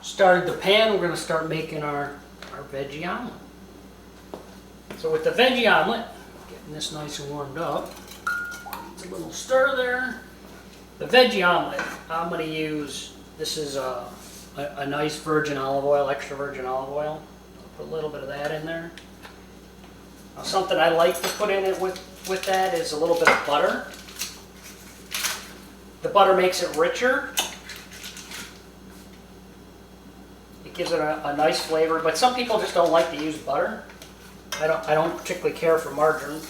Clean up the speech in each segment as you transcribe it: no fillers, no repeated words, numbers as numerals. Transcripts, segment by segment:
started the pan, we're going to start making our veggie omelet. So with the veggie omelet, getting this nice and warmed up, it's a little stir there. The veggie omelet, I'm going to use, this is a nice virgin olive oil, extra virgin olive oil. I'll put a little bit of that in there. Now, something I like to put in it with that is a little bit of butter. The butter makes it richer. It gives it a nice flavor, but some people just don't like to use butter. I don't particularly care for margarine.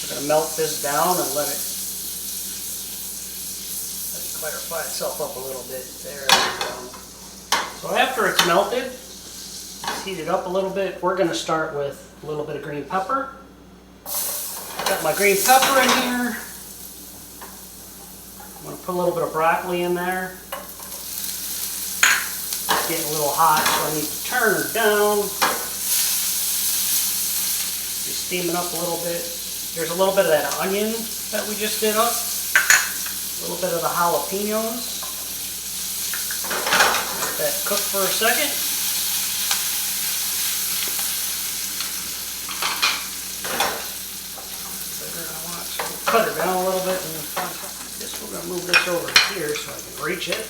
We're going to melt this down and let it clarify itself up a little bit. There we go. So after it's melted, it's heated up a little bit, we're going to start with a little bit of green pepper. Got my green pepper in here. I'm going to put a little bit of broccoli in there. It's getting a little hot, so I need to turn her down. Just steaming up a little bit. There's a little bit of that onion that we just did up. A little bit of the jalapenos. Let that cook for a second. Cut her down a little bit, and I guess we're going to move this over here so I can reach it.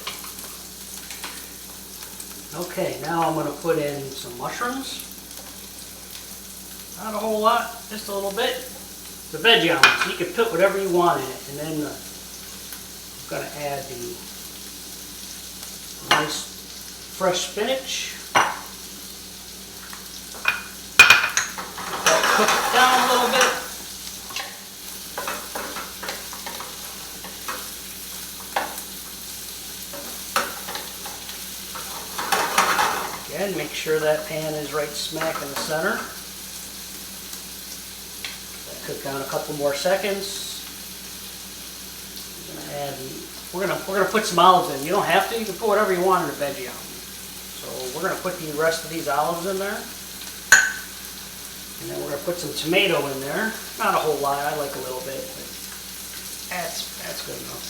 Okay, now I'm going to put in some mushrooms. Not a whole lot, just a little bit. The veggie omelet, so you can put whatever you want in it, and then I'm going to add the nice fresh spinach. Let that cook down a little bit. Again, make sure that pan is right smack in the center. Let that cook down a couple more seconds. We're gonna put some olives in. You don't have to. You can put whatever you want in a veggie omelet. So we're gonna put the rest of these olives in there, and then we're gonna put some tomato in there. Not a whole lot. I like a little bit, but that's good enough.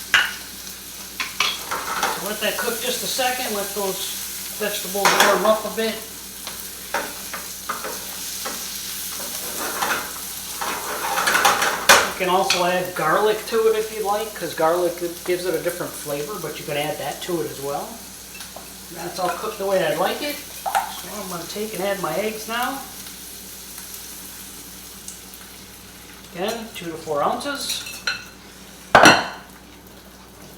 So let that cook just a second. Let those vegetables warm up a bit. You can also add garlic to it if you like, because garlic gives it a different flavor, but you can add that to it as well. And that's all cooked the way I like it. So I'm going to take and add my eggs now. Again, 2 to 4 ounces.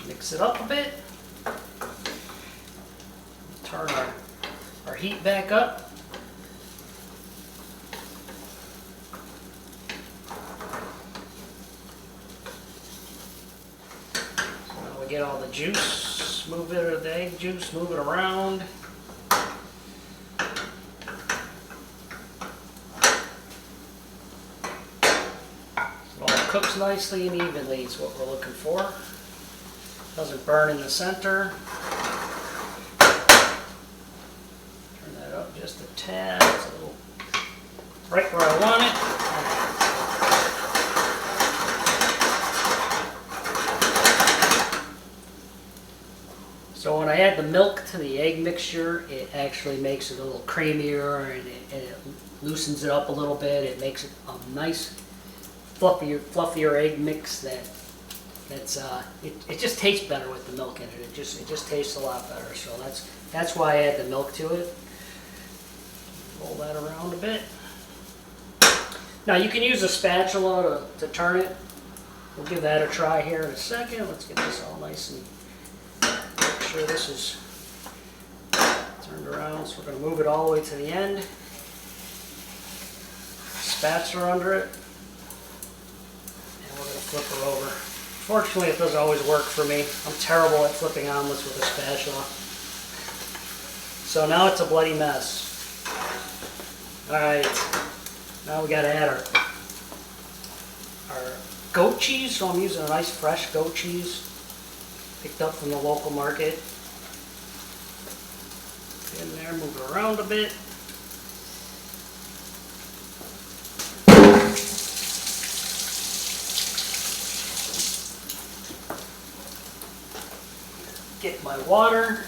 Mix it up a bit. Turn our heat back up. Get all the juice, move it, the egg juice, move it around. It all cooks nicely and evenly is what we're looking for. Doesn't burn in the center. Turn that up just a tad. It's a little right where I want it. So when I add the milk to the egg mixture, it actually makes it a little creamier, and it loosens it up a little bit. It makes it a nice, fluffier egg mix it just tastes better with the milk in it. It just tastes a lot better. So that's why I add the milk to it. Roll that around a bit. Now you can use a spatula to turn it. We'll give that a try here in a second. Let's get this all nice and make sure this is turned around. So we're going to move it all the way to the end. Spatula under it. And we're going to flip her over. Fortunately, it doesn't always work for me. I'm terrible at flipping omelets with a spatula. So now it's a bloody mess. Alright, now we got to add our goat cheese. So I'm using a nice fresh goat cheese picked up from the local market. In there, move it around a bit. get my water.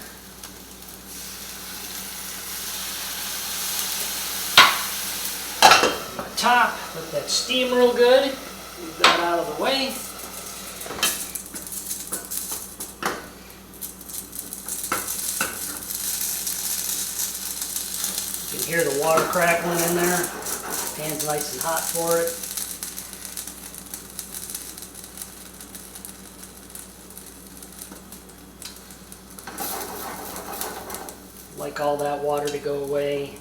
My top, let that steam real good. Move that out of the way. You can hear the water crackling in there. Pan's nice and hot for it. Like all that water to go away.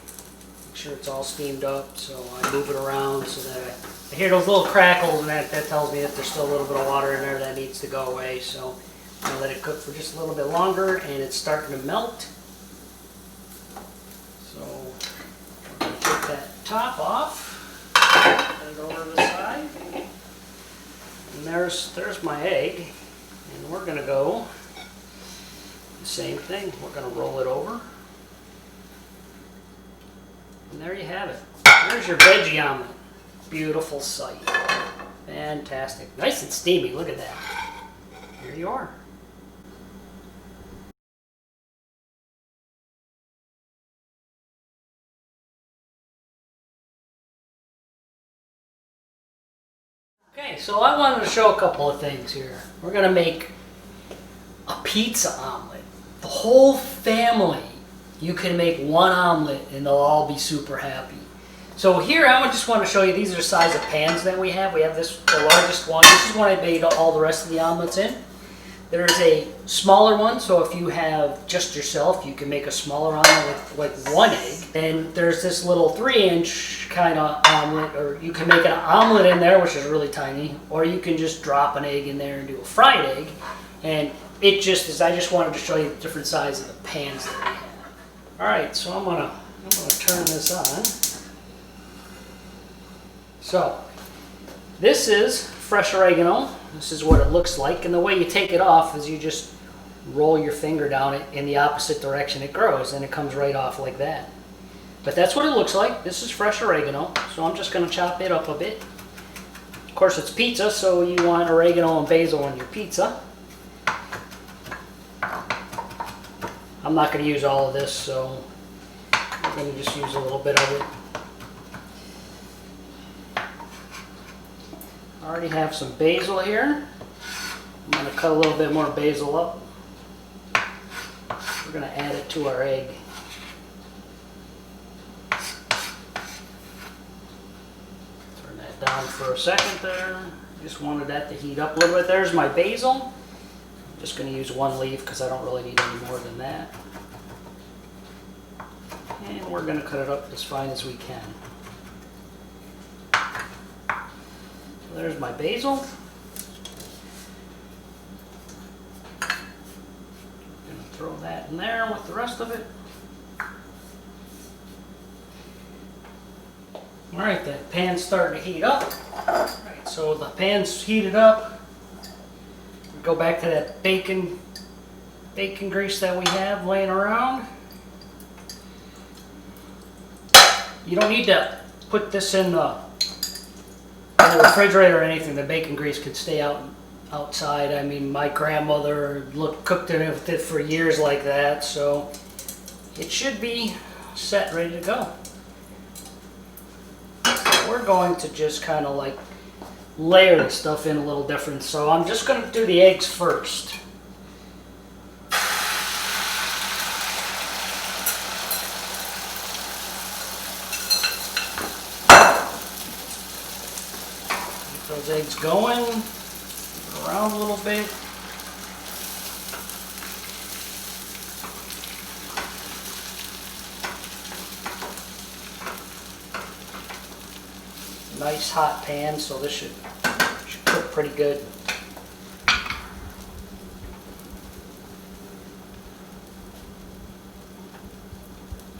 Make sure it's all steamed up, so I move it around so that I hear those little crackles, and that tells me that there's still a little bit of water in there that needs to go away. So I'm going to let it cook for just a little bit longer, and it's starting to melt. So we're going to take that top off, put it over to the side, and there's my egg, and we're going to go the same thing. We're going to roll it over. And there you have it. There's your veggie omelet. Beautiful sight. Fantastic. Nice and steamy. Look at that. Here you are. Okay, so I wanted to show a couple of things here. We're going to make a pizza omelet. The whole family. You can make one omelet and they'll all be super happy. So here I just want to show you, these are the size of pans that we have. We have this, the largest one. This is one I made all the rest of the omelets in. There's a smaller one, so if you have just yourself, you can make a smaller omelet with like one egg. And there's this little 3-inch kind of omelet, or you can make an omelet in there, which is really tiny, or you can just drop an egg in there and do a fried egg. And it just is, I just wanted to show you the different size of the pans that we have. All right, so I'm gonna turn this on. So this is fresh oregano. This is what it looks like, and the way you take it off is you just roll your finger down it in the opposite direction it grows, and it comes right off like that. But that's what it looks like. This is fresh oregano, so I'm just gonna chop it up a bit. Of course, it's pizza, so you want oregano and basil in your pizza. I'm not going to use all of this, so I'm going to just use a little bit of it. I already have some basil here. I'm going to cut a little bit more basil up. We're going to add it to our egg. Turn that down for a second there. Just wanted that to heat up a little bit. There's my basil. I'm just going to use one leaf because I don't really need any more than that. And we're going to cut it up as fine as we can. So there's my basil. I'm going to throw that in there with the rest of it. Alright, that pan's starting to heat up. Alright, so the pan's heated up. Go back to that bacon grease that we have laying around. You don't need to put this in the refrigerator or anything. The bacon grease could stay outside. I mean, my grandmother cooked it with it for years like that, so it should be set, ready to go. So we're going to just kind of like layer the stuff in a little different. So I'm just going to do the eggs first. Get those eggs going. Move it around a little bit. Nice hot pan, so this should cook pretty good.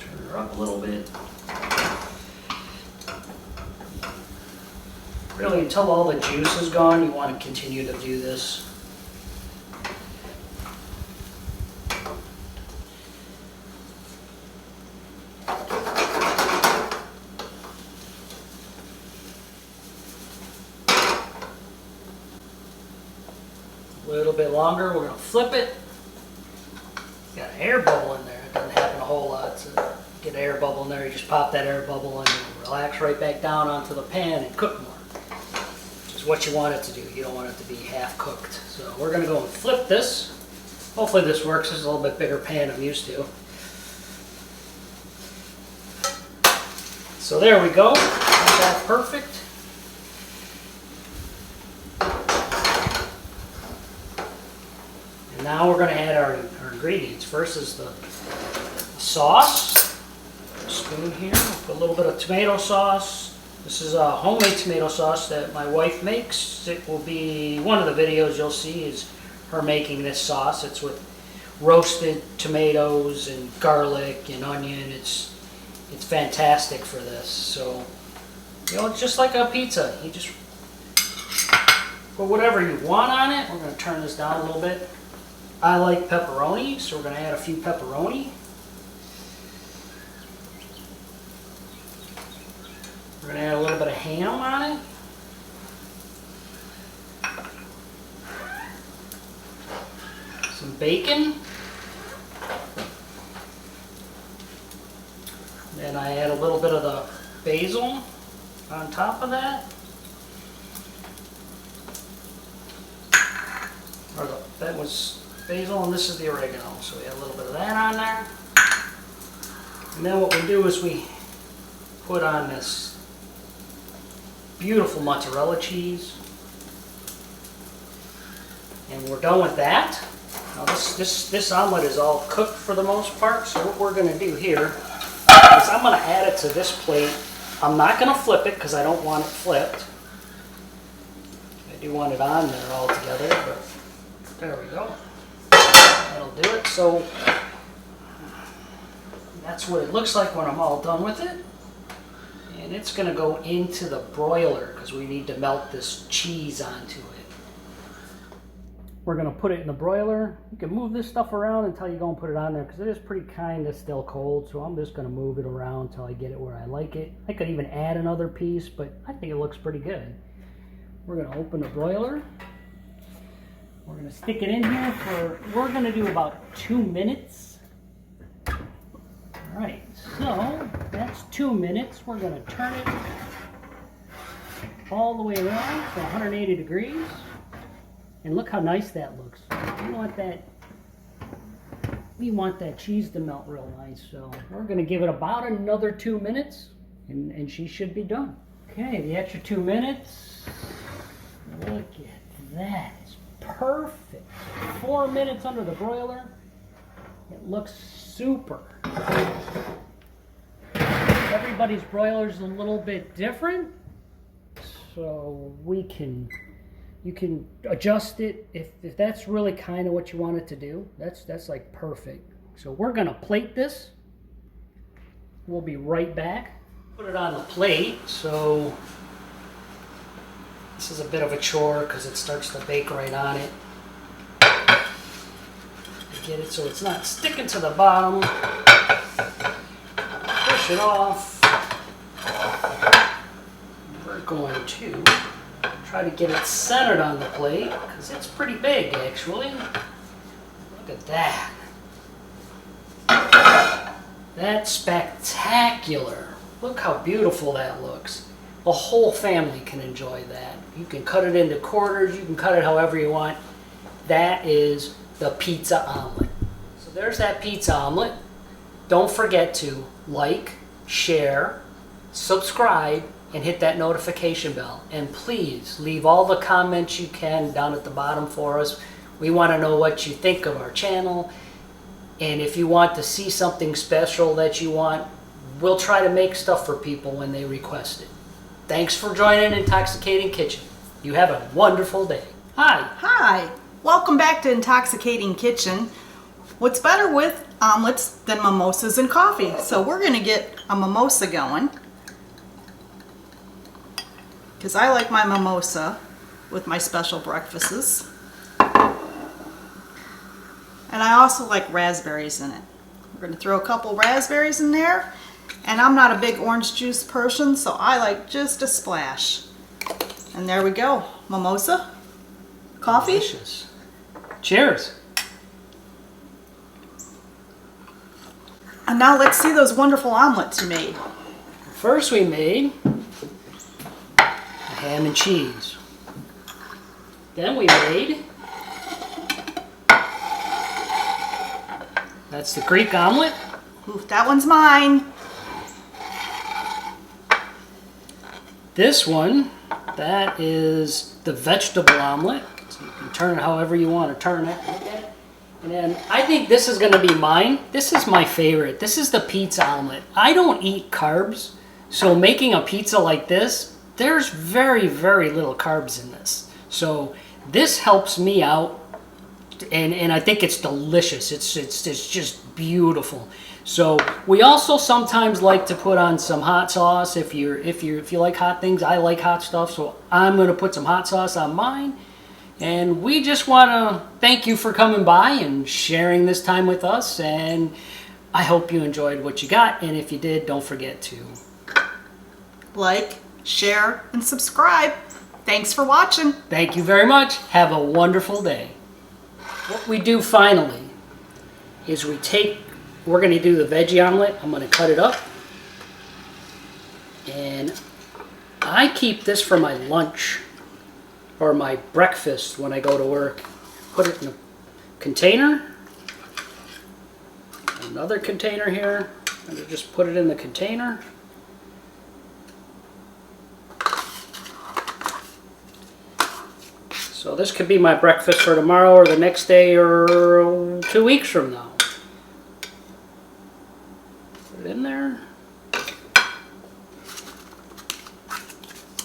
Turn her up a little bit. Really, until all the juice is gone, you want to continue to do this. A little bit longer, we're going to flip it. got an air bubble in there. It doesn't happen a whole lot. So get an air bubble in there, you just pop that air bubble and relax right back down onto the pan and cook more. Which is what you want it to do. You don't want it to be half cooked. So we're going to go and flip this. Hopefully this works. This is a little bit bigger pan I'm used to. So there we go. Isn't that perfect? And now we're going to add our ingredients. First is the sauce. A spoon here. Put a little bit of tomato sauce. This is a homemade tomato sauce that my wife makes. It will be one of the videos you'll see is her making this sauce. It's with roasted tomatoes and garlic and onion. It's fantastic for this. So, you know, it's just like a pizza. You just put whatever you want on it. We're going to turn this down a little bit. I like pepperoni, so we're going to add a few pepperoni. We're going to add a little bit of ham on it. Some bacon. Then I add a little bit of the basil on top of that. That was basil, and this is the oregano. So we add a little bit of that on there. And then what we do is we put on this beautiful mozzarella cheese. And we're done with that. Now this omelet is all cooked for the most part, so what we're going to do here is I'm going to add it to this plate. I'm not going to flip it because I don't want it flipped. I do want it on there all together, but there we go. That'll do it. So that's what it looks like when I'm all done with it. And it's going to go into the broiler because we need to melt this cheese onto it. We're going to put it in the broiler. You can move this stuff around until you go and put it on there because it is pretty kind of still cold. So I'm just going to move it around until I get it where I like it. I could even add another piece, but I think it looks pretty good. We're going to open the broiler. We're going to stick it in here for, we're going to do about 2 minutes. All right, so that's 2 minutes. We're going to turn it all the way around to 180 degrees. And look how nice that looks. You want that cheese to melt real nice. So we're going to give it about another 2 minutes, and she should be done. Okay, the extra 2 minutes. Look at that. It's perfect. 4 minutes under the broiler. It looks super. Everybody's broiler is a little bit different, so you can adjust it if that's really kind of what you want it to do. That's like perfect. So we're gonna plate this. We'll be right back. Put it on the plate. So this is a bit of a chore because it starts to bake right on it. Get it so it's not sticking to the bottom. Push it off. We're going to try to get it centered on the plate because it's pretty big actually. Look at that. That's spectacular. Look how beautiful that looks. The whole family can enjoy that. You can cut it into quarters, you can cut it however you want. That is the pizza omelet. So there's that pizza omelet. Don't forget to like, share, subscribe, and hit that notification bell. And please leave all the comments you can down at the bottom for us. We want to know what you think of our channel. And if you want to see something special that you want, we'll try to make stuff for people when they request it. Thanks for joining Intoxicating Kitchen. You have a wonderful day. Hi. Hi. Welcome back to Intoxicating Kitchen. What's better with omelets than mimosas and coffee? So we're going to get a mimosa going. Because I like my mimosa with my special breakfasts. And I also like raspberries in it. We're going to throw a couple raspberries in there. And I'm not a big orange juice person, so I like just a splash. And there we go. Mimosa. Coffee. Delicious. Cheers. And now let's see those wonderful omelets you made. First we made a ham and cheese. Then we made, that's the Greek omelet. Ooh, that one's mine. This one, that is the vegetable omelet. So you can turn it however you want to turn it. Look at it. And then I think this is going to be mine. This is my favorite. This is the pizza omelet. I don't eat carbs, so making a pizza like this, there's very, very little carbs in this. So this helps me out, and I think it's delicious. It's just beautiful. So we also sometimes like to put on some hot sauce if you like hot things. I like hot stuff, so I'm going to put some hot sauce on mine. And we just want to thank you for coming by and sharing this time with us. And I hope you enjoyed what you got. And if you did, don't forget to like, share, and subscribe. Thanks for watching. Thank you very much. Have a wonderful day. What we do finally is we're going to do the veggie omelet. I'm going to cut it up. And I keep this for my lunch or my breakfast when I go to work. Put it in a container. Another container here. And just put it in the container. So this could be my breakfast for tomorrow or the next day or 2 weeks from now. Put it in there.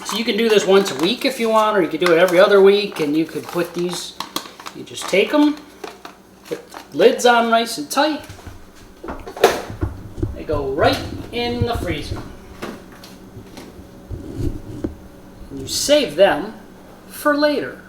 So you can do this once a week if you want, or you could do it every other week, and you could put these, you just take them, put lids on nice and tight. They go right in the freezer. And you save them for later.